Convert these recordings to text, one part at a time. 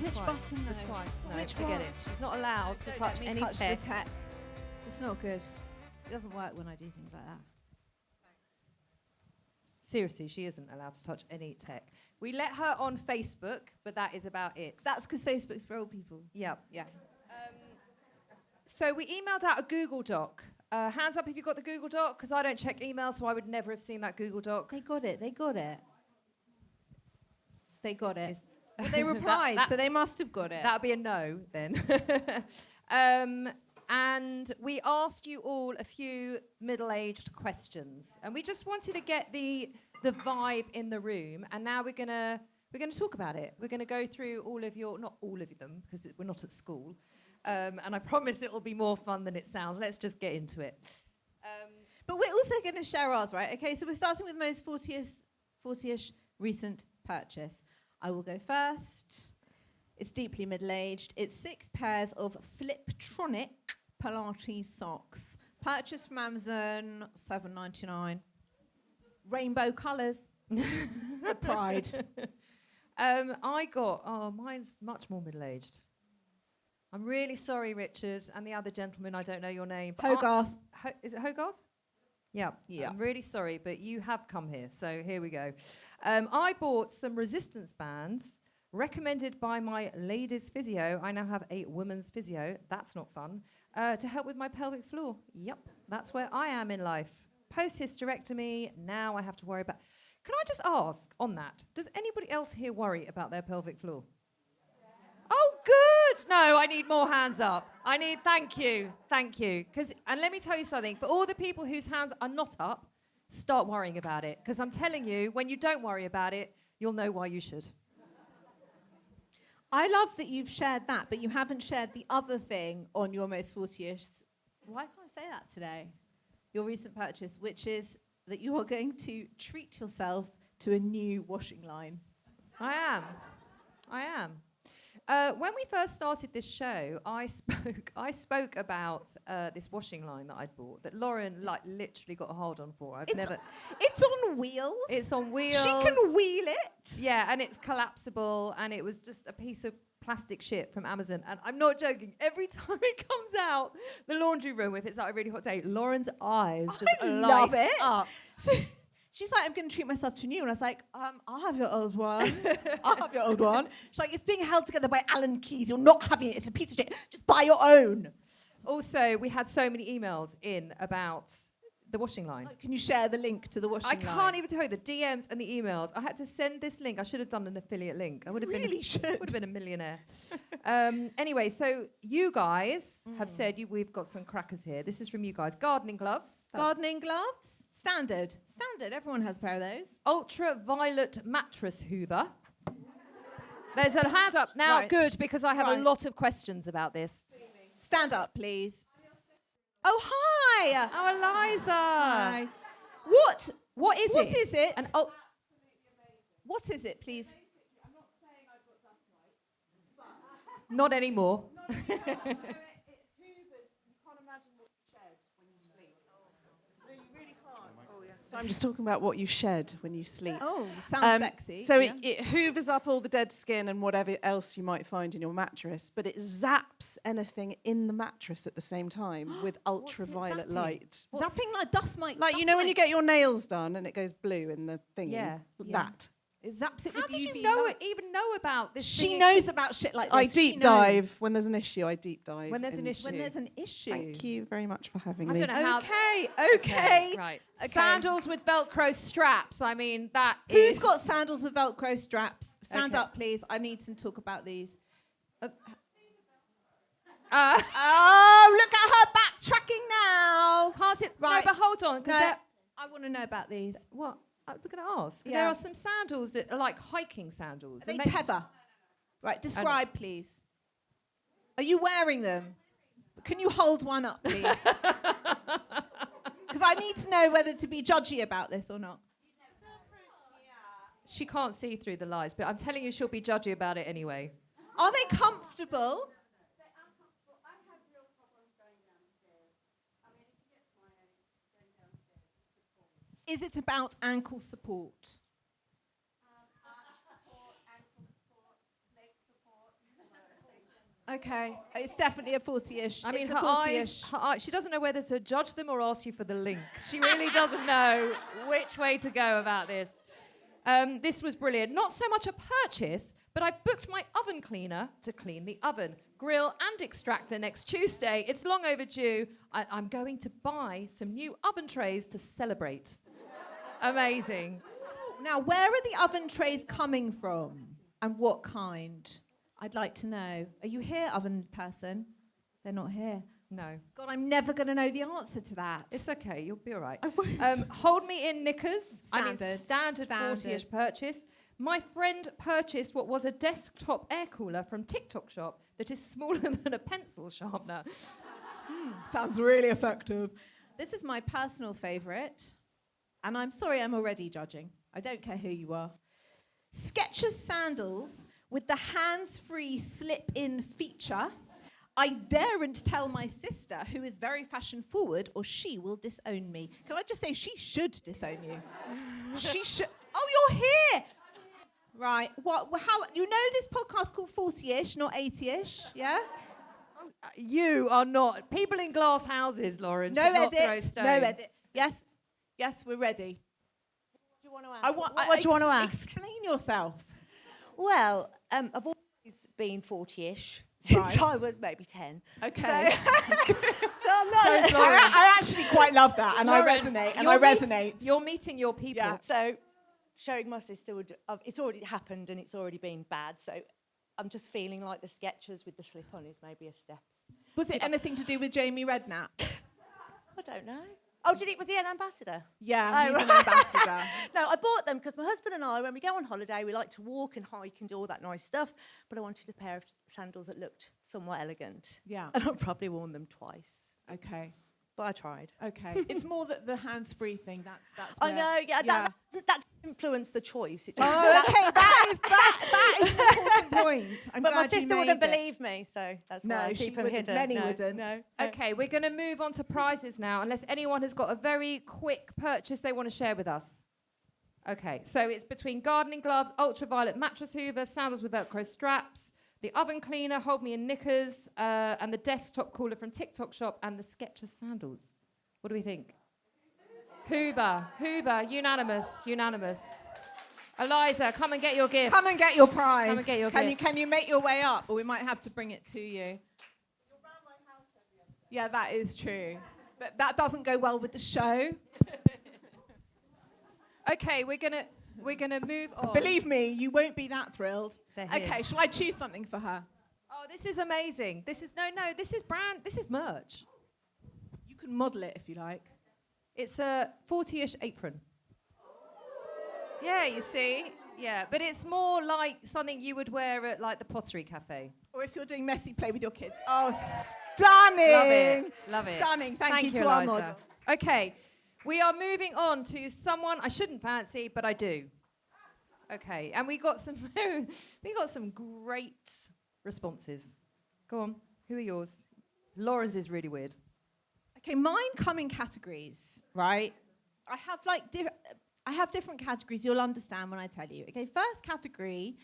Which button, though? The twice. No, Which forget one? it. She's not allowed to touch any touch tech. the tech. It's not good. It doesn't work when I do things like that. Seriously, she isn't allowed to touch any tech. We let her on Facebook, but that is about it. That's because Facebook's for old people. Yep. Yeah. So we emailed out a Google Doc. Hands up if you've got the Google Doc, because I don't check emails, so I would never have seen that Google Doc. They got it. Well, they That- replied, that- so they must have got it. That would be a no, then. And we asked you all a few middle-aged questions, and we just wanted to get the vibe in the room. And now we're gonna talk about it. We're gonna go through all of your, not all of them, because we're not at school. And I promise it will be more fun than it sounds. Let's just get into it. But we're also going to share ours, right? Okay, so we're starting with most 40-ish recent purchase. I will go first. It's deeply middle-aged. It's 6 pairs of Fliptronic Pilates socks. Purchased from Amazon, $7.99. Rainbow colours. The pride. Mine's much more middle-aged. I'm really sorry, Richard, and the other gentleman, I don't know your name. but Hogarth. Is it Hogarth? Yeah. I'm really sorry, but you have come here, so here we go. I bought some resistance bands recommended by my ladies' physio. I now have a women's physio. That's not fun. To help with my pelvic floor. Yep, that's where I am in life. Post-hysterectomy, now I have to worry about... Can I just ask on that, does anybody else here worry about their pelvic floor? Oh, good. No, I need more hands up. Thank you. And let me tell you something, for all the people whose hands are not up, start worrying about it. Because I'm telling you, when you don't worry about it, you'll know why you should. I love that you've shared that, but you haven't shared the other thing on your most 40-ish. Why can't I say that today? Your recent purchase, which is that you are going to treat yourself to a new washing line. I am. When we first started this show, I spoke about this washing line that I'd bought that Lauren literally got a hold on for. It's on wheels. It's on wheels. She can wheel it. Yeah, and it's collapsible, and it was just a piece of plastic shit from Amazon. And I'm not joking. Every time it comes out the laundry room, if it's like a really hot day, Lauren's eyes just love light it. up. So she's like, I'm going to treat myself to new. And I was like, I'll have your old one. I'll have your old one. She's like, it's being held together by Allen keys. You're not having it. It's a piece of shit. Just buy your own. Also, we had so many emails in about the washing line. Like, can you share the link to the washing line? I can't even tell you the DMs and the emails. I had to send this link. I should have done an affiliate link. I would have been a millionaire. Anyway, so you guys have said we've got some crackers here. This is from you guys. Gardening gloves. Gardening gloves. Standard. Everyone has a pair of those. Ultraviolet mattress hoover. There's a hand up now. Right. Good, because I have a lot of questions about this. Stand up, please. Oh, hi. Oh, Eliza. Hi. What is it? What is it? What is it, please? I'm not saying I've got dust mites, but Not anymore. it hoovers. You can't imagine what you shed when you sleep. No, you really can't. Oh, yeah. So I'm just talking about what you shed when you sleep. Oh, sounds sexy. So yeah. it hoovers up all the dead skin and whatever else you might find in your mattress, but it zaps anything in the mattress at the same time with ultraviolet light. Zapping like dust mites. Like, you know when you get your nails done and it goes blue in the thingy? Yeah. That. It zaps it How with did UV you know light. even know about this? She thing? knows about shit like this. I She deep knows. dive. When there's an issue, I deep dive. When there's an in- issue. When there's an issue. Thank you very much for having I me. don't know how. Okay. Right. Okay. Sandals with Velcro straps. I mean, that Who's is. got sandals with Velcro straps? Stand Okay. up, please. I need to talk about these. Uh, Oh, look at her backtracking now. can't it? Right. No, but hold on. Because No, I want to know about these. what? We're going to ask. Yeah. There are some sandals that are like hiking sandals. Are they and tether? Right, describe, please. Are you wearing them? Can you hold one up, please? Because I need to know whether to be judgy about this or not. She can't see through the lies, but I'm telling you, she'll be judgy about it anyway. Are they comfortable? They're uncomfortable. I have real problems going downstairs. I mean, if you get to my age, going downstairs is a problem. Is it about ankle support? Arch support, ankle support, leg support. Okay, it's definitely a 40-ish. I mean, it's her a 40-ish. eyes, she doesn't know whether to judge them or ask you for the link. She really doesn't know which way to go about this. This was brilliant. Not so much a purchase, but I booked my oven cleaner to clean the oven, grill and extractor next Tuesday. It's long overdue. I'm going to buy some new oven trays to celebrate. Amazing. Now, where are the oven trays coming from and what kind? I'd like to know. Are you here, oven person? They're not here. No. God, I'm never going to know the answer to that. It's okay, you'll be all right. I won't. Hold me in knickers. Standard. Standard 40-ish purchase. My friend purchased what was a desktop air cooler from TikTok shop that is smaller than a pencil sharpener. Sounds really effective. This is my personal favourite. And I'm sorry I'm already judging. I don't care who you are. Skechers sandals with the hands-free slip-in feature. I daren't tell my sister, who is very fashion-forward, or she will disown me. Can I just say she should disown you? She should. Oh, you're here. Right. What? How? You know this podcast called 40-ish, not 80-ish, yeah? You are not. People in glass houses, Lauren, No should not throw edit. stones. No edit. Yes. Yes, we're ready. What do you want to ask? What do you want to ask? Explain yourself. Well, I've always been 40-ish since Right. I was maybe 10. Okay. So I'm not. So is Lauren. I actually quite love that, and Lauren, I resonate, and you're I meet- resonate. You're meeting your people. Yeah. So showing my sister would. It's already happened and it's already been bad. So I'm just feeling like the Skechers with the slip-on is maybe a step. Was it anything to do with Jamie Redknapp? I don't know. Oh, was he an ambassador? Yeah, he's Oh, an ambassador. No, I bought them because my husband and I, when we go on holiday, we like to walk and hike and do all that nice stuff. But I wanted a pair of sandals that looked somewhat elegant. Yeah. And I've probably worn them twice. Okay. But I tried. Okay. It's more that the hands-free thing. That's. I where- know, yeah, that influenced the choice. It just, Oh, okay. That is an important point. I'm but my glad you sister wouldn't made it. believe me, so that's No, why I she keep them wouldn't. hidden. Many no, wouldn't. No. Okay, we're going to move on to prizes now, unless anyone has got a very quick purchase they want to share with us. Okay, so it's between gardening gloves, ultraviolet mattress hoover, sandals with Velcro straps, the oven cleaner, hold me in knickers, and the desktop cooler from TikTok shop, and the Skechers sandals. What do we think? Hoover, unanimous. Eliza, come and get your gift. Come and get your prize. Come and get your gift. Can you make your way up, or we might have to bring it to you? You're around my house every other day. Yeah, that is true. But that doesn't go well with the show. Okay, we're gonna move on. Believe me, you won't be that thrilled. They're here. Okay, shall I choose something for her? Oh, this is amazing. This is merch. You can model it if you like. It's a 40-ish apron. Yeah, you see? Yeah, but it's more like something you would wear at like the Pottery Cafe. Or if you're doing messy play with your kids. Oh, stunning! Love it. Stunning. Thank you to our Eliza. model. Okay, we are moving on to someone I shouldn't fancy, but I do. Okay, and we got some great responses. Go on, who are yours? Lauren's is really weird. Okay, mine come in categories, right? I have different categories. You'll understand when I tell you. Okay, first category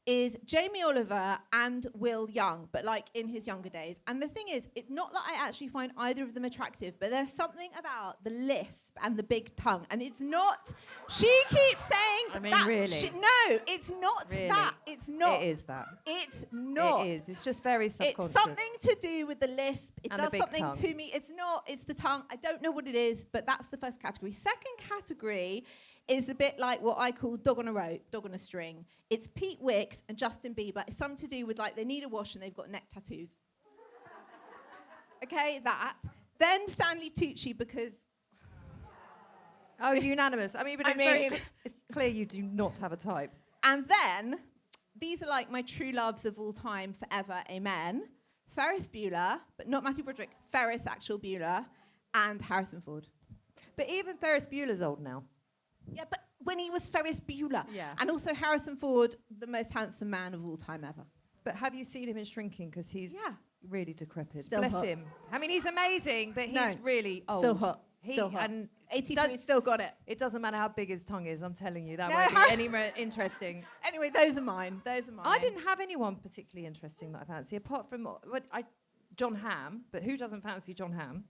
is Jamie Oliver and Will Young, but like in his younger days. And the thing is, it's not that I actually find either of them attractive, but there's something about the lisp and the big tongue. And it's not, she keeps saying I mean, that. really? No, it's not Really? that. It's not. It is that. It's not. It is. It's just very subconscious. It's something to do with the lisp. It And the does big something tongue. to me. It's not. It's the tongue. I don't know what it is, but that's the first category. Second category is a bit like what I call dog on a rope, dog on a string. It's Pete Wicks and Justin Bieber. It's something to do with like they need a wash and they've got neck tattoos. Okay, that. Then Stanley Tucci because Oh, unanimous. I mean, but I it's it's clear you do not have a type. And then, these are like my true loves of all time, forever, amen. Ferris Bueller, but not Matthew Broderick, Ferris actual Bueller, and Harrison Ford. But even Ferris Bueller's old now. Yeah, but when he was Ferris Bueller. Yeah. And also Harrison Ford, the most handsome man of all time ever. But have you seen him in Shrinking? Because he's Yeah. really decrepit. Still Bless hot. him. I mean, he's amazing, but he's No, really old. Still hot. Still hot. And 83 still got it. it doesn't matter how big his tongue is, I'm telling you. That No. won't be any more interesting. Anyway, those are mine. I didn't have anyone particularly interesting that I fancy, apart from John Hamm. But who doesn't fancy John Hamm?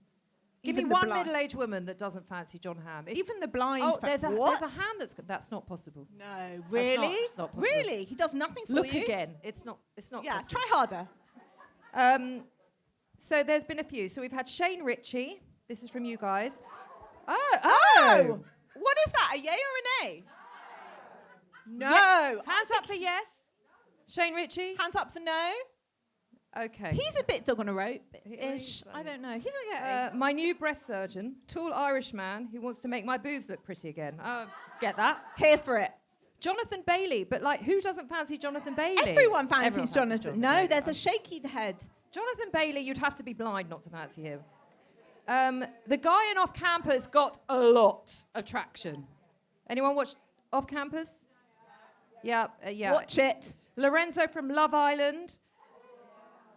Give Even me the one blind. middle-aged woman that doesn't fancy John Hamm. Even the blind. Oh, there's a What? hand that's not possible. No, really? It's not possible. Really? He does nothing for Look you? again. It's not Yeah, possible. try harder. So there's been a few. So we've had Shane Ritchie. This is from you guys. Oh! What is that, a yay or an A? No. Hands up for yes. Shane Ritchie. Hands up for no. Okay. He's a bit dog on a rope He ish. is, I don't know. He's okay. My new breast surgeon, tall Irish man who wants to make my boobs look pretty again. Get that. Here for it. Jonathan Bailey, but like, who doesn't fancy Jonathan Bailey? Everyone fancies Jonathan. No, Bailey. there's a shaky head. Jonathan Bailey, you'd have to be blind not to fancy him. The guy in Off Campus got a lot of traction. Anyone watch Off Campus? Yeah. Watch it. Lorenzo from Love Island.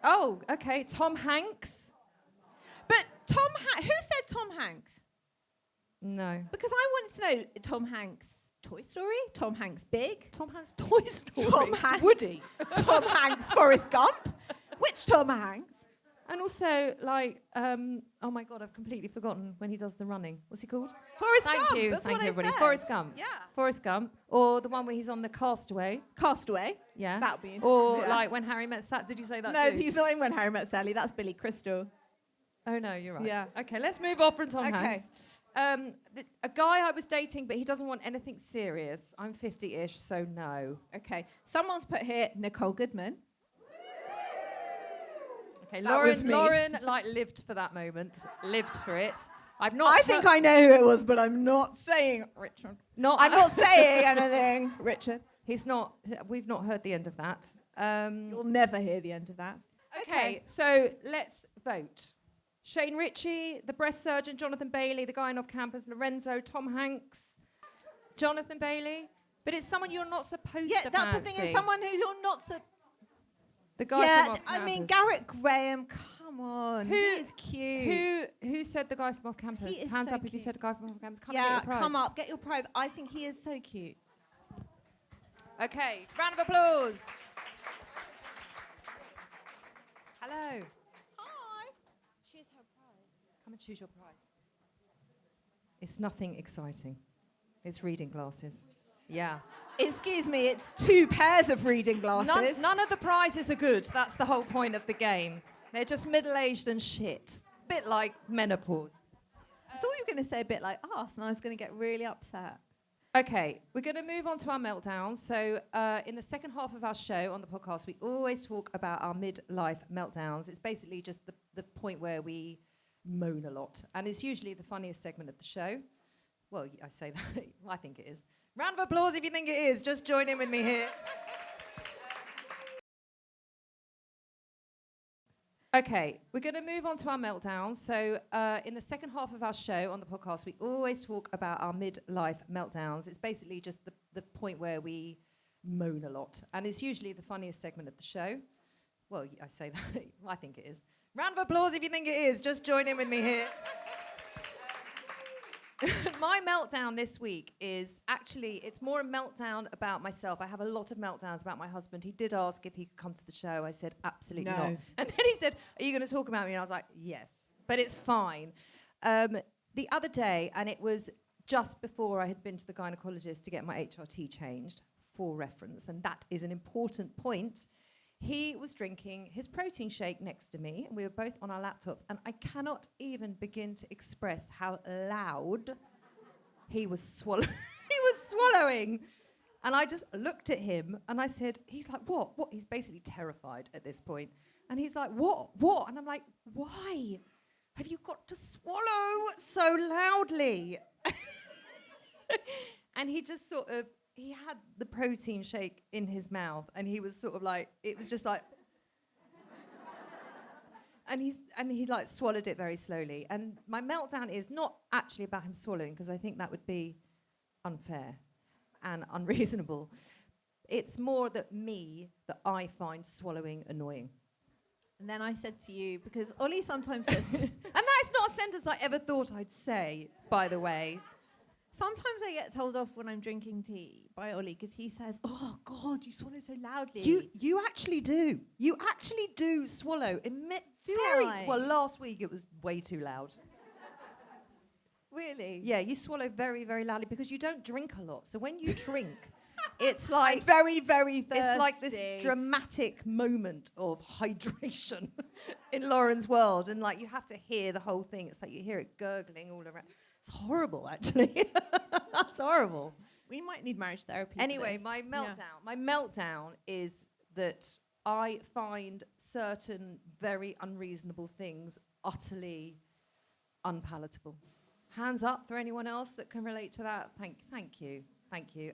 Oh, okay. Tom Hanks. But who said Tom Hanks? No. Because I wanted to know Tom Hanks Toy Story, Tom Hanks Big, Tom Hanks Toy Story. Tom It's Hanks Woody. Tom Hanks Forrest Gump. Which Tom Hanks? And also, like, oh my God, I've completely forgotten when he does the running. What's he called? Forrest Thank Gump. you. That's Thank what you, I everybody. said. Forrest Gump. Yeah. Forrest Gump. Or the one where he's on the Castaway. Castaway. Yeah. That would be. Or yeah. like When Harry Met Sally. Did you say that No, too? he's not in When Harry Met Sally. That's Billy Crystal. Oh, no, you're right. Yeah. Okay, let's move on from Tom Okay. Hanks. A guy I was dating, but he doesn't want anything serious. I'm 50-ish, so no. Okay. Someone's put here Nicole Goodman. Okay, That was me. Lauren, like, lived for that moment. Lived for it. I've not. I think I know who it was, but I'm not saying Richard. Not. I'm not saying anything, Richard. He's not. We've not heard the end of that. You'll never hear the end of that. Okay, so let's vote. Shane Ritchie, the breast surgeon, Jonathan Bailey, the guy in Off Campus, Lorenzo, Tom Hanks, Jonathan Bailey. But it's someone you're not supposed Yeah, to that's fancy. the thing. Is someone who you're not so. The guy Yeah, from Off I mean Campus. Garrett Graham. Come on, Who- he is cute. Who said the guy from Off Campus? He is Hands so up if you cute. said the guy from Off Campus. Come and Yeah, get your prize. come up, get your prize. I think he is so cute. Okay, round of applause. Hello. Hi. Choose her prize. Come and choose your prize. It's nothing exciting. It's reading glasses. Yeah. Excuse me, it's 2 pairs of reading glasses. None of the prizes are good. That's the whole point of the game. They're just middle-aged and shit. Bit like menopause. I thought you were going to say a bit like us, and I was going to get really upset. Okay, we're going to move on to our meltdowns. So in the second half of our show on the podcast, we always talk about our midlife meltdowns. It's basically just the point where we moan a lot. And it's usually the funniest segment of the show. Well, I say that. I think it is. Round of applause if you think it is. Just join in with me here. Okay, we're going to move on to our meltdowns. So in the second half of our show on the podcast, we always talk about our midlife meltdowns. It's basically just the point where we moan a lot. And it's usually the funniest segment of the show. Well, I say that. I think it is. Round of applause if you think it is. Just join in with me here. My meltdown this week is actually, it's more a meltdown about myself. I have a lot of meltdowns about my husband. He did ask if he could come to the show. I said, absolutely No. not. And then he said, are you going to talk about me? And I was like, yes, but it's fine. The other day, and it was just before I had been to the gynecologist to get my HRT changed, for reference, and that is an important point. He was drinking his protein shake next to me, and we were both on our laptops, and I cannot even begin to express how loud he was swallowing. He was swallowing. And I just looked at him, and I said, he's like, what? He's basically terrified at this point. And he's like, what? And I'm like, why have you got to swallow so loudly? And he just sort of, he had the protein shake in his mouth, and he was sort of like, it was just like, and he like swallowed it very slowly. And my meltdown is not actually about him swallowing, because I think that would be unfair and unreasonable. It's more that I find swallowing annoying. And then I said to you, because Ollie sometimes says, And that is not a sentence I ever thought I'd say, by the way. sometimes I get told off when I'm drinking tea by Ollie because he says, "Oh God, you swallow so loudly." You actually do. You actually do swallow. Do Very I? well. Last week it was way too loud. Really? Yeah, you swallow very, very loudly because you don't drink a lot. So when you drink, it's like Very, very thirsty. it's like this dramatic moment of hydration in Lauren's world, and like you have to hear the whole thing. It's like you hear it gurgling all around. It's horrible, actually. That's horrible. We might need marriage therapy. Anyway, for this. my meltdown. My meltdown is that I find certain very unreasonable things utterly unpalatable. Hands up for anyone else that can relate to that. Thank you.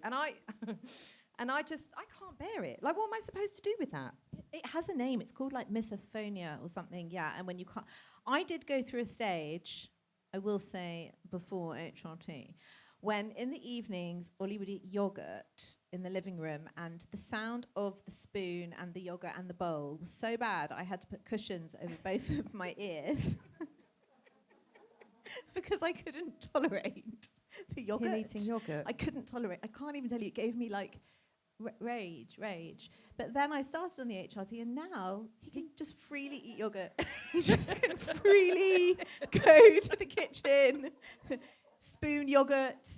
And I can't bear it. Like, what am I supposed to do with that? It has a name. It's called like misophonia or something. Yeah. And when you can't, I did go through a stage, I will say, before HRT, when in the evenings, Ollie would eat yogurt in the living room, and the sound of the spoon and the yogurt and the bowl was so bad, I had to put cushions over both of my ears because I couldn't tolerate the yogurt. Him eating yogurt. I couldn't tolerate. I can't even tell you. It gave me like rage. But then I started on the HRT, and now he can just freely eat yogurt. He just can freely go to the kitchen, spoon yogurt,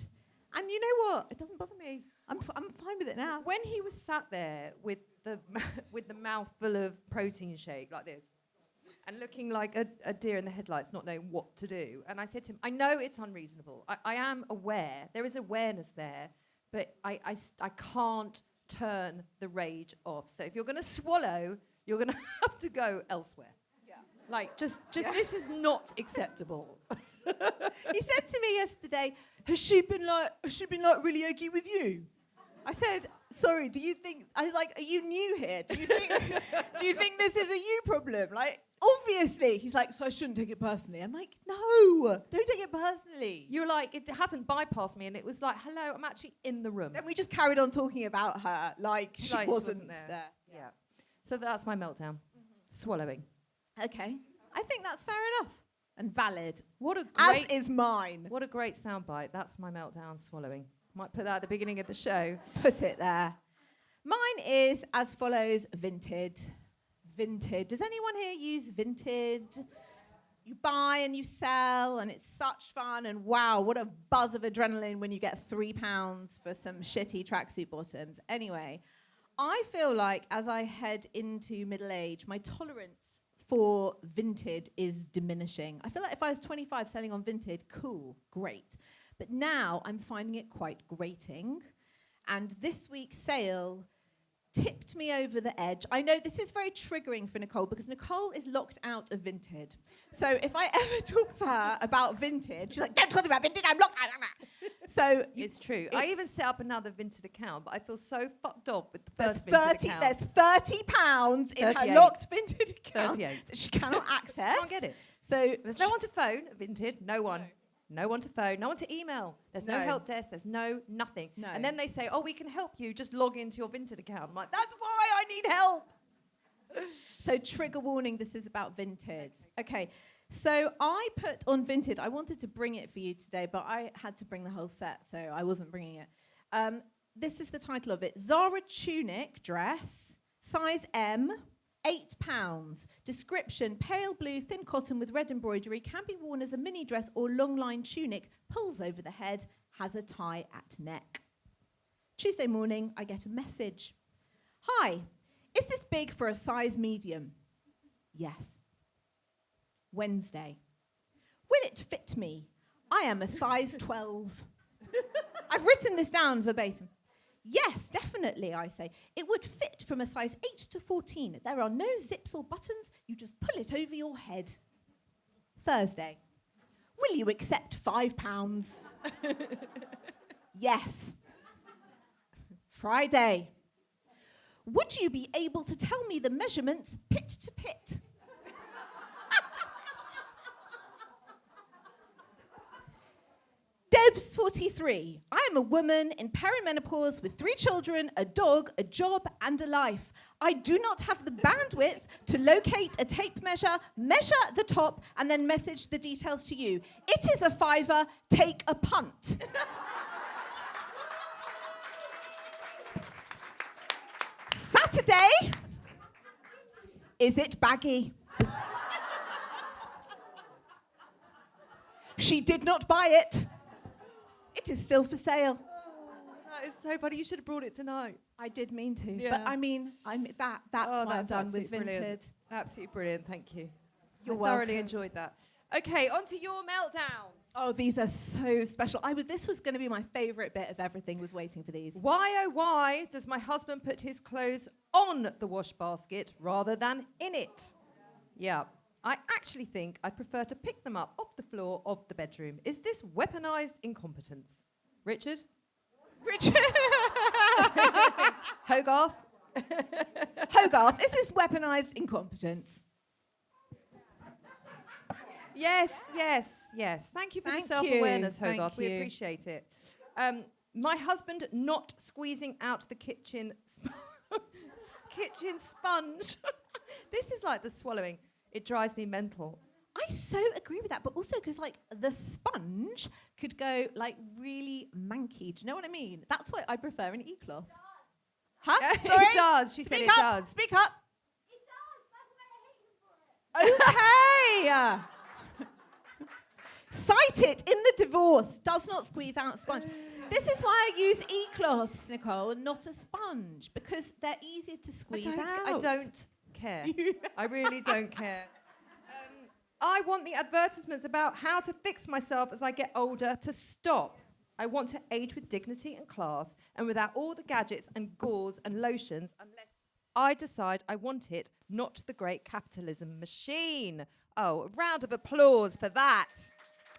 and you know what? It doesn't bother me. I'm fine with it now. When he was sat there with the with the mouth full of protein shake like this, and looking like a deer in the headlights, not knowing what to do, and I said to him, I know it's unreasonable. I am aware. There is awareness there, but I can't turn the rage off. So if you're going to swallow, you're going to have to go elsewhere. Yeah. Like, just this is not acceptable. He said to me yesterday, has she been like really eggy with you? I said, sorry, do you think, I was like, are you new here? Do you think this is a you problem? Like, obviously. He's like, so I shouldn't take it personally. I'm like, no, don't take it personally. You're like, it hasn't bypassed me, and it was like, hello, I'm actually in the room. Then we just carried on talking about her like she wasn't there. Yeah. So that's my meltdown. Swallowing. Okay. I think that's fair enough and valid. What a As great is mine. What a great soundbite. That's my meltdown, swallowing. Might put that at the beginning of the show. Put it there. Mine is as follows: Vinted. Does anyone here use Vinted? You buy and you sell, and it's such fun, and wow, what a buzz of adrenaline when you get £3 for some shitty tracksuit bottoms. Anyway, I feel like as I head into middle age, my tolerance for Vinted is diminishing. I feel like if I was 25 selling on Vinted, cool, great. But now I'm finding it quite grating. And this week's sale tipped me over the edge. I know this is very triggering for Nicole because Nicole is locked out of Vinted. So if I ever talk to her about Vinted, she's like, don't talk about Vinted, I'm locked out. So It's true. I even set up another Vinted account, but I feel so fucked up with the there's first Vinted account. There's £30 in her 38. locked Vinted account 38. that she cannot access. Can't get it. So There's no one to phone at Vinted. No one. No one to phone. No one to email. There's no No. help desk. There's nothing. No. And then they say, oh, we can help you. Just log into your Vinted account. I'm like, that's why I need help. So trigger warning, this is about Vinted. Okay, so I put on Vinted, I wanted to bring it for you today, but I had to bring the whole set, so I wasn't bringing it. This is the title of it: Zara tunic dress, size M, £8. Description: pale blue, thin cotton with red embroidery, can be worn as a mini dress or long line tunic, pulls over the head, has a tie at neck. Tuesday morning, I get a message. Hi, is this big for a size medium? Yes. Wednesday. Will it fit me? I am a size 12. I've written this down verbatim. Yes, definitely, I say. It would fit from a size 8 to 14. There are no zips or buttons. You just pull it over your head. Thursday. Will you accept £5? Yes. Friday. Would you be able to tell me the measurements pit to pit? Deb's 43. I am a woman in perimenopause with 3 children, a dog, a job, and a life. I do not have the bandwidth to locate a tape measure, measure the top, and then message the details to you. It is a £5, take a punt. Saturday, is it baggy? She did not buy it. It is still for sale. That is so funny. You should have brought it tonight. I did mean to, Yeah. but I mean, that's why I'm done with absolutely Vinted. brilliant. Absolutely brilliant. Thank you. You're I thoroughly welcome. enjoyed that. Okay, on to your meltdowns. Oh, these are so special. This was going to be my favourite bit of everything, was waiting for these. Why, oh, why does my husband put his clothes on the wash basket rather than in it? Yeah. I actually think I prefer to pick them up off the floor of the bedroom. Is this weaponized incompetence? Richard? Richard. Hogarth? Hogarth, is this weaponised incompetence? Yes, yes, yes. Thank you for Thank the self-awareness, you, Hogarth. thank We you. appreciate it. My husband not squeezing out the kitchen kitchen sponge. This is like the swallowing. It drives me mental. I so agree with that, but also because the sponge could go really manky. Do you know what I mean? That's why I prefer an e-cloth. Huh? It Sorry? does. She said Speak it up, does. Speak up. Okay. Cite it in the divorce. Does not squeeze out sponge. This is why I use e-cloths, Nicole, not a sponge, because they're easier to squeeze out. I don't care. I really don't care. I want the advertisements about how to fix myself as I get older to stop. I want to age with dignity and class and without all the gadgets and gauze and lotions unless I decide I want it, not the great capitalism machine. Oh, a round of applause for that.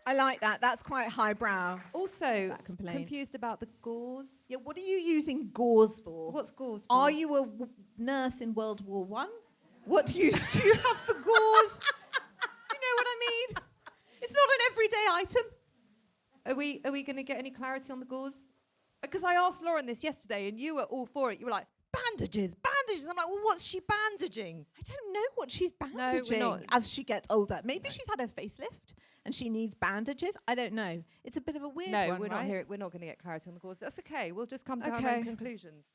I like that. That's quite highbrow. Also, That complaint. confused about the gauze. Yeah, what are you using gauze for? What's gauze for? Are you a nurse in World War One? What use do you have for gauze? Do you know what I mean? It's not an everyday item. Are we going to get any clarity on the gauze? Because I asked Lauren this yesterday, and you were all for it. You were like, bandages, bandages. I'm like, well, what's she bandaging? I don't know what she's bandaging not. as she gets older. Maybe she's had a facelift and she needs bandages. I don't know. It's a bit of a weird one, We're not right? here. We're not going to get clarity on the gauze. That's okay. We'll just come to our Okay. own conclusions.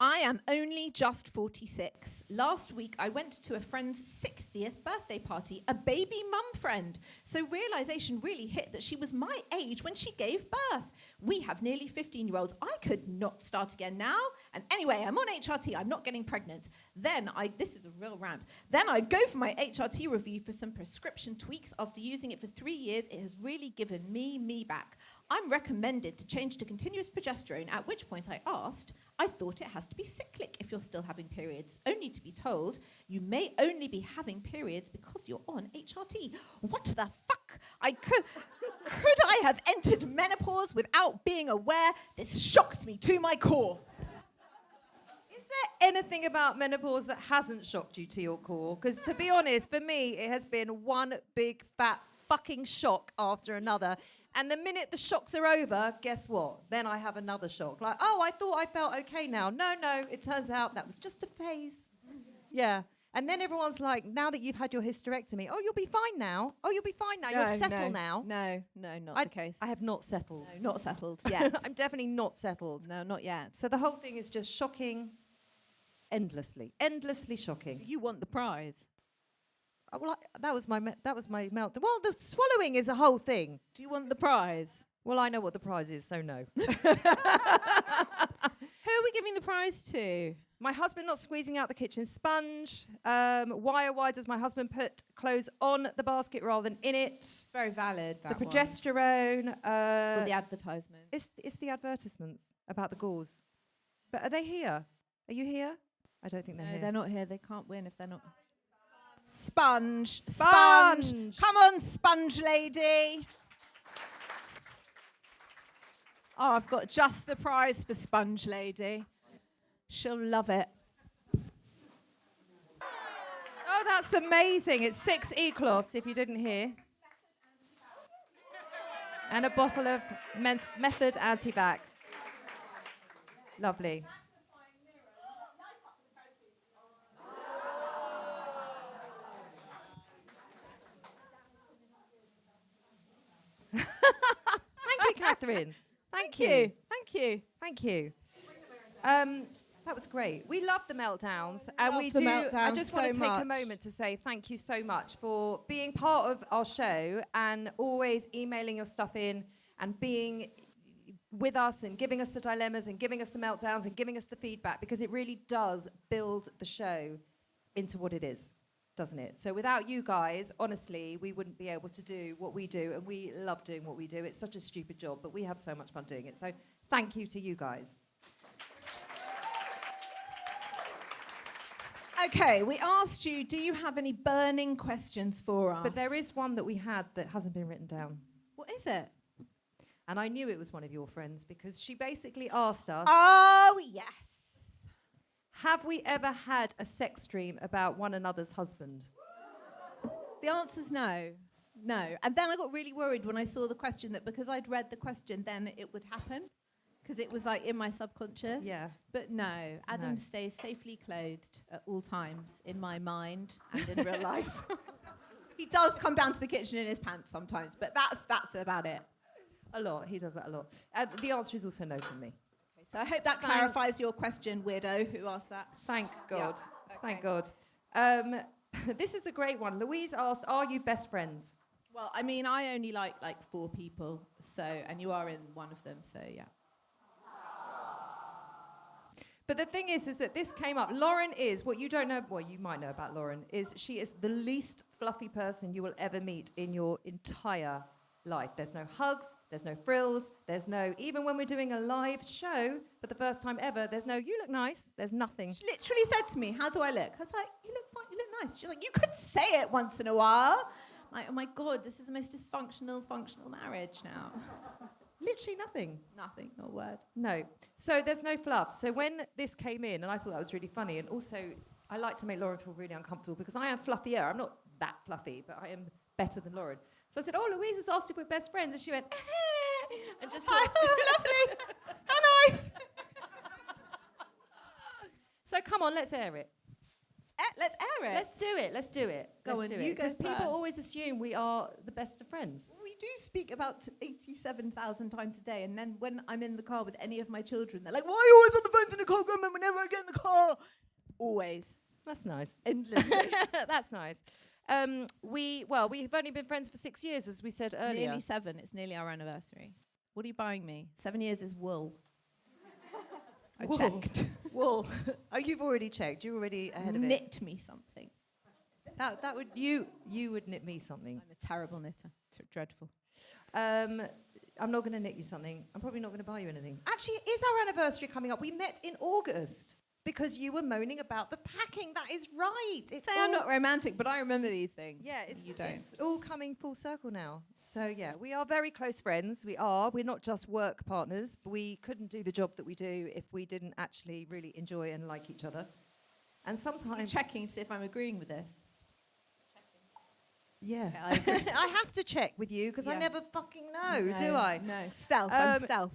I am only just 46. Last week, I went to a friend's 60th birthday party, a baby mum friend. So realization really hit that she was my age when she gave birth. We have nearly 15-year-olds. I could not start again now. And anyway, I'm on HRT. I'm not getting pregnant. This is a real rant. Then I go for my HRT review for some prescription tweaks. After using it for 3 years, it has really given me back. I'm recommended to change to continuous progesterone, at which point I asked, I thought it has to be cyclic if you're still having periods, only to be told you may only be having periods because you're on HRT. What the fuck? Could I have entered menopause without being aware? This shocks me to my core. Is there anything about menopause that hasn't shocked you to your core? Because to be honest, for me, it has been one big fat fucking shock after another. And the minute the shocks are over, guess what? Then I have another shock. Like, oh, I thought I felt okay now. No, it turns out that was just a phase. Yeah. And then everyone's like, now that you've had your hysterectomy, oh, you'll be fine now. Oh, you'll be fine now. You'll settle now. No, not the case. I have not settled. No, not settled yet. I'm definitely not settled. No, not yet. So the whole thing is just shocking endlessly shocking. Do you want the prize? Oh, well, that was my meltdown. Well, the swallowing is a whole thing. Do you want the prize? Well, I know what the prize is, so no. Who are we giving the prize to? My husband not squeezing out the kitchen sponge. Why does my husband put clothes on the basket rather than in it? Very valid. The progesterone. Or the advertisement. It's the advertisements about the gauze. But are they here? Are you here? I don't think they're No, here. they're not here. They can't win if they're not. Sponge. Sponge. Come on, sponge lady. Oh, I've got just the prize for sponge lady. She'll love it. Oh, that's amazing. It's 6 e-cloths, if you didn't hear. And a bottle of Method Anti-Bac. Lovely. Catherine. Thank you. Thank you. Thank you. That was great. We love the meltdowns, and love we the do. I meltdowns just want to so take a much. moment to say thank you so much for being part of our show and always emailing your stuff in and being with us and giving us the dilemmas and giving us the meltdowns and giving us the feedback, because it really does build the show into what it is, doesn't it? So without you guys, honestly, we wouldn't be able to do what we do, and we love doing what we do. It's such a stupid job, but we have so much fun doing it. So thank you to you guys. Okay, we asked you, do you have any burning questions for us? But there is one that we had that hasn't been written down. What is it? And I knew it was one of your friends because she basically asked us, Oh, yes. have we ever had a sex dream about one another's husband? The answer's no. No. And then I got really worried when I saw the question, that because I'd read the question, then it would happen. Because it was like in my subconscious. Yeah. But no, Adam No. stays safely clothed at all times in my mind and in real life. He does come down to the kitchen in his pants sometimes, but that's about it. A lot. He does that a lot. The answer is also no from me. Okay, so I hope that clarifies your question, weirdo, who asked that. Thank God. Yeah. Thank God. This is a great one. Louise asked, are you best friends? Well, I mean, I only like 4 people, so, and you are in one of them, so yeah. But the thing is that this came up. Lauren is, what you don't know, well, you might know about Lauren, is she is the least fluffy person you will ever meet in your entire life. There's no hugs, there's no frills, there's no, even when we're doing a live show for the first time ever, there's no, you look nice, there's nothing. She literally said to me, how do I look? I was like, you look fine, you look nice. She's like, you could say it once in a while. I'm like, oh my God, this is the most dysfunctional, functional marriage now. Literally nothing. Nothing, not a word. No. So there's no fluff. So when this came in, and I thought that was really funny, and also I like to make Lauren feel really uncomfortable because I am fluffier. I'm not that fluffy, but I am better than Lauren. So I said, oh, Louise has asked if we're best friends. And she went, and just sort of lovely. How nice. So come on, let's air it. Let's air it. Let's do it. Let's do it. Go Let's on, do you it. go Because people first. always assume we are the best of friends. We do speak about 87,000 times a day, and then when I'm in the car with any of my children, they're like, why are you always on the phones in the car? Grandma, whenever I get in the car. Always. That's nice. Endlessly. That's nice. We've only been friends for 6 years, as we said earlier. Nearly 7. It's nearly our anniversary. What are you buying me? 7 years is wool. I Wool. checked. Wool. Oh, you've already checked. You're already ahead of it. Knit me something. That would you would knit me something. I'm a terrible knitter. Dreadful. I'm not going to knit you something. I'm probably not going to buy you anything. Actually, it is our anniversary coming up. We met in August because you were moaning about the packing. That is right. It's Say I'm not romantic, but I remember these things. Yeah, you don't. it's all coming full circle now. So yeah, we are very close friends. We are. We're not just work partners. But we couldn't do the job that we do if we didn't actually really enjoy and like each other. And I'm sometimes checking to see if I'm agreeing with this. yeah, Okay, I agree. I have to check with you because I Yeah. never fucking know, do I? No, stealth. I'm Um, stealth.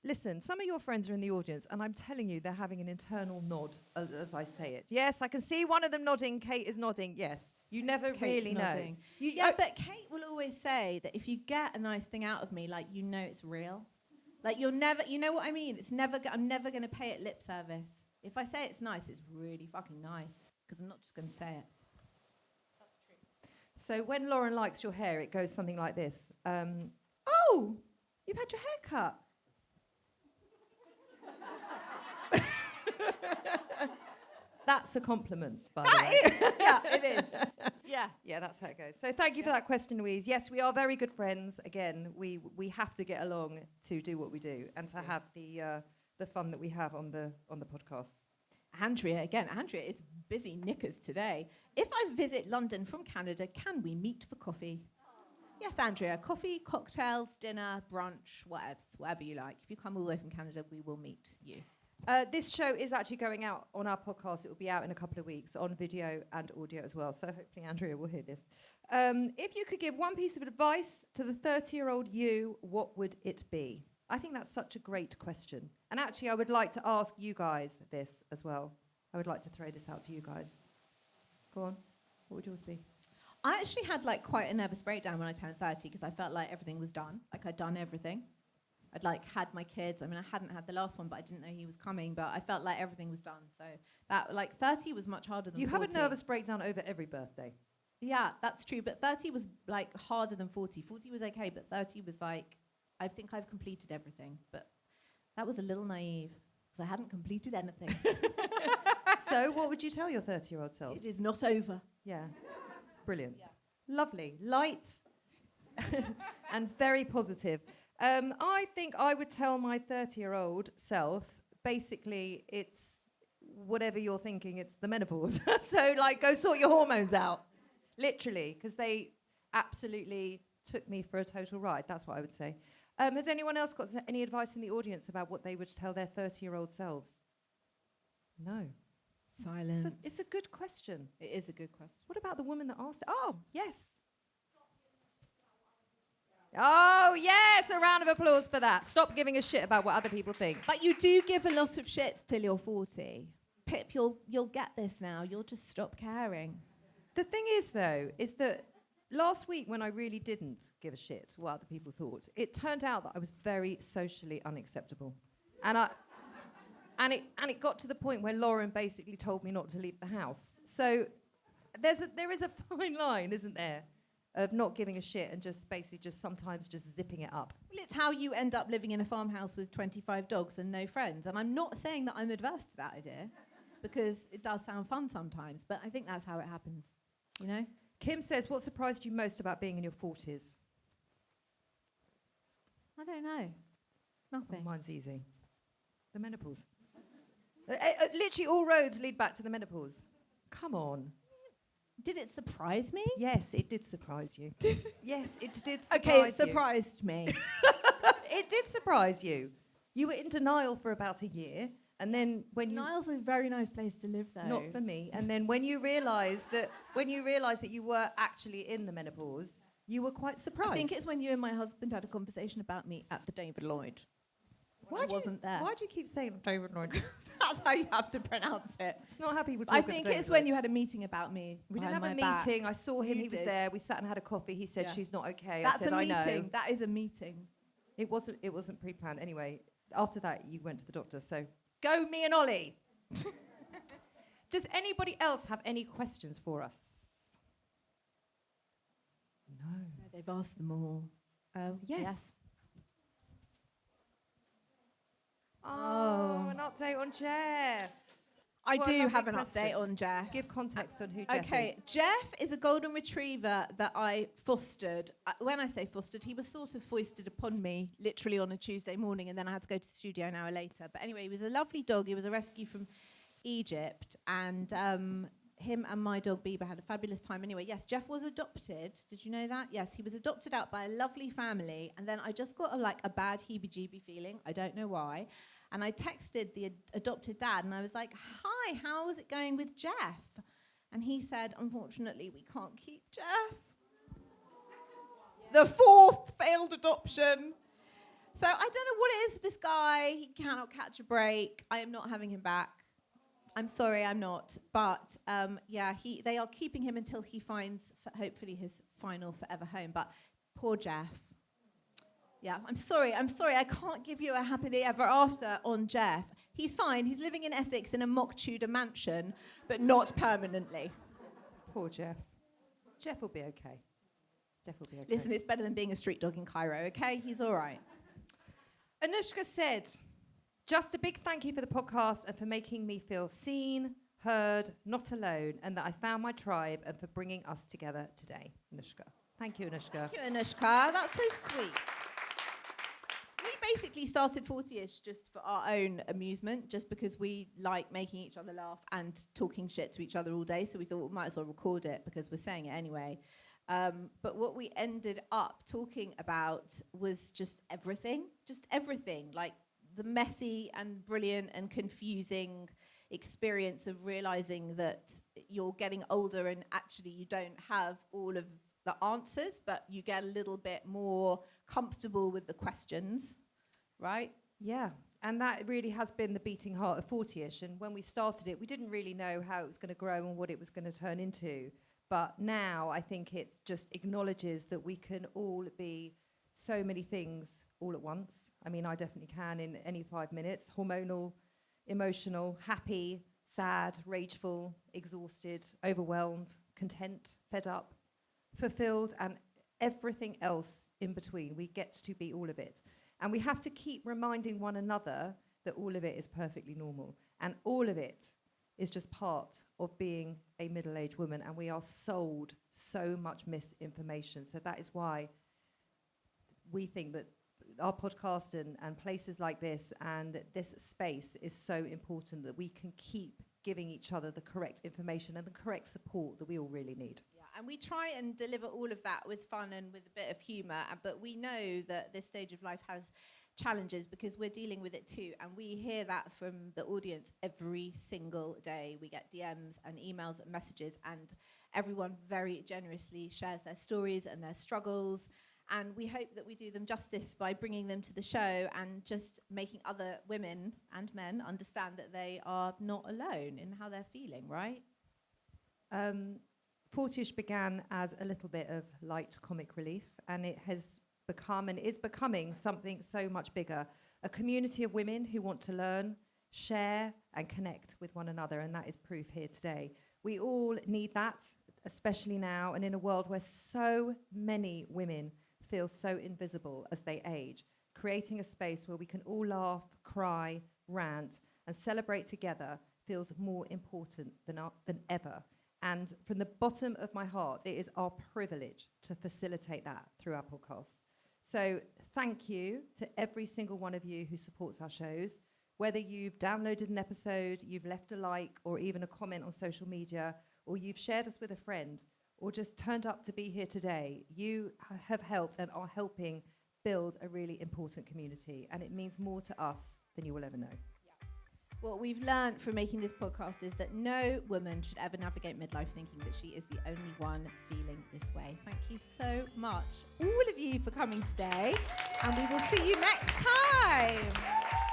Listen, some of your friends are in the audience, and I'm telling you, they're having an internal nod as I say it. Yes, I can see one of them nodding. Kate is nodding. Yes, you never Kate's really nodding. know. You, Yeah, but Kate will always say that if you get a nice thing out of me, like, you know it's real. Like, you'll never, you know what I mean? It's never, I'm never going to pay it lip service. If I say it's nice, it's really fucking nice. Because I'm not just going to say it. So when Lauren likes your hair, it goes something like this. Oh, you've had your hair cut. That's a compliment, by the way. Yeah, it is. Yeah. Yeah, that's how it goes. So thank you for that question, Louise. Yes, we are very good friends. Again, we have to get along to do what we do and to have the fun that we have on the podcast. Andrea is busy knickers today. If I visit London from Canada, can we meet for coffee? Yes, Andrea. Coffee, cocktails, dinner, brunch, whatever you like. If you come all the way from Canada, we will meet you. This show is actually going out on our podcast. It will be out in a couple of weeks on video and audio as well. So hopefully Andrea will hear this. If you could give one piece of advice to the 30-year-old you, what would it be? I think that's such a great question. And actually, I would like to ask you guys this as well. I would like to throw this out to you guys. Go on. What would yours be? I actually had like quite a nervous breakdown when I turned 30 because I felt like everything was done. Like I'd done everything. I'd like had my kids. I mean, I hadn't had the last one, but I didn't know he was coming. But I felt like everything was done. So that like 30 was much harder than 40. You have a nervous breakdown over every birthday. Yeah, that's true. But 30 was like harder than 40. 40 was okay, but 30 was like, I think I've completed everything. But that was a little naive because I hadn't completed anything. So what would you tell your 30-year-old self? It is not over. Yeah. Brilliant. Yeah. Lovely. Light and very positive. I think I would tell my 30-year-old self, basically, it's whatever you're thinking, it's the menopause. So, like, go sort your hormones out. Literally, because they absolutely took me for a total ride. That's what I would say. Has anyone else got any advice in the audience about what they would tell their 30-year-old selves? No. Silence. It's a good question. It is a good question. What about the woman that asked it? Oh, yes. Oh, yes, a round of applause for that. Stop giving a shit about what other people think. But you do give a lot of shits till you're 40. Pip, you'll get this now. You'll just stop caring. The thing is, though, is that last week when I really didn't give a shit what other people thought, it turned out that I was very socially unacceptable. And it got to the point where Lauren basically told me not to leave the house. So there is a fine line, isn't there, of not giving a shit and just basically just sometimes just zipping it up. Well, it's how you end up living in a farmhouse with 25 dogs and no friends. And I'm not saying that I'm adverse to that idea, because it does sound fun sometimes, but I think that's how it happens, you know? Kim says, what surprised you most about being in your 40s? I don't know. Nothing. Oh, mine's easy. The menopause. Literally all roads lead back to the menopause. Come on. Did it surprise me? Yes, it did surprise you. Yes, it did surprise Okay, it you. surprised me. It did surprise you. You were in denial for about a year, and then when you... Niall's a very nice place to live, though. Not for me. And then when you realised that you were actually in the menopause, you were quite surprised. I think it's when you and my husband had a conversation about me at the David Lloyd. I wasn't there. Why do you keep saying David Lloyd? That's how you have to pronounce it. It's not how people talk I at the think David it's when Lloyd. you had a meeting about me. We didn't have a behind my meeting. back. I saw him. You He was did. there. We sat and had a coffee. He said, Yeah. she's not okay. That's I said, a I meeting. know. That is a meeting. It wasn't pre-planned. Anyway, after that, you went to the doctor. So go me and Ollie. Does anybody else have any questions for us? No. No, they've asked them all. Yes. Oh. An update on Jeff. I What a do lovely have an question. update on Jeff. Give context on who Jeff Okay, is. Jeff is a golden retriever that I fostered. When I say fostered, he was sort of foisted upon me literally on a Tuesday morning, and then I had to go to the studio an hour later. But anyway, he was a lovely dog. He was a rescue from Egypt, and him and my dog Bieber had a fabulous time. Anyway, yes, Jeff was adopted. Did you know that? Yes, he was adopted out by a lovely family, and then I just got a bad heebie-jeebie feeling. I don't know why. And I texted the adopted dad, and I was like, hi, how is it going with Jeff? And he said, unfortunately, we can't keep Jeff. The fourth failed adoption. So I don't know what it is with this guy. He cannot catch a break. I am not having him back. I'm sorry, I'm not. But they are keeping him until he finds, hopefully, his final forever home. But poor Jeff. Yeah, I'm sorry. I can't give you a happily ever after on Jeff. He's fine. He's living in Essex in a mock Tudor mansion, but not permanently. Poor Jeff. Jeff will be okay. Listen, it's better than being a street dog in Cairo, okay? He's all right. Anushka said, just a big thank you for the podcast and for making me feel seen, heard, not alone, and that I found my tribe and for bringing us together today. Anushka. Thank you, Anushka. Thank you, Anushka. That's so sweet. We basically started 40ish just for our own amusement, just because we like making each other laugh and talking shit to each other all day, so we thought we might as well record it because we're saying it anyway. But what we ended up talking about was just everything, like the messy and brilliant and confusing experience of realizing that you're getting older and actually you don't have all of the answers, but you get a little bit more comfortable with the questions, right? Yeah, and that really has been the beating heart of 40ish. And when we started it, we didn't really know how it was going to grow and what it was going to turn into. But now I think it just acknowledges that we can all be so many things all at once. I mean, I definitely can in any 5 minutes. Hormonal, emotional, happy, sad, rageful, exhausted, overwhelmed, content, fed up, fulfilled, and everything else in between. We get to be all of it. And we have to keep reminding one another that all of it is perfectly normal. And all of it is just part of being a middle-aged woman. And we are sold so much misinformation. So that is why we think that our podcast and places like this and this space is so important, that we can keep giving each other the correct information and the correct support that we all really need. Yeah, and we try and deliver all of that with fun and with a bit of humour, but we know that this stage of life has challenges because we're dealing with it too, and we hear that from the audience every single day. We get DMs and emails and messages, and everyone very generously shares their stories and their struggles. And we hope that we do them justice by bringing them to the show and just making other women and men understand that they are not alone in how they're feeling, right? 40ish began as a little bit of light comic relief, and it has become and is becoming something so much bigger. A community of women who want to learn, share, and connect with one another, and that is proof here today. We all need that, especially now, and in a world where so many women feel so invisible as they age. Creating a space where we can all laugh, cry, rant, and celebrate together feels more important than ever. And from the bottom of my heart, it is our privilege to facilitate that through our podcast. So thank you to every single one of you who supports our shows. Whether you've downloaded an episode, you've left a like or even a comment on social media, or you've shared us with a friend, or just turned up to be here today, you have helped and are helping build a really important community, and it means more to us than you will ever know. What we've learned from making this podcast is that no woman should ever navigate midlife thinking that she is the only one feeling this way. Thank you so much, all of you, for coming today, and we will see you next time.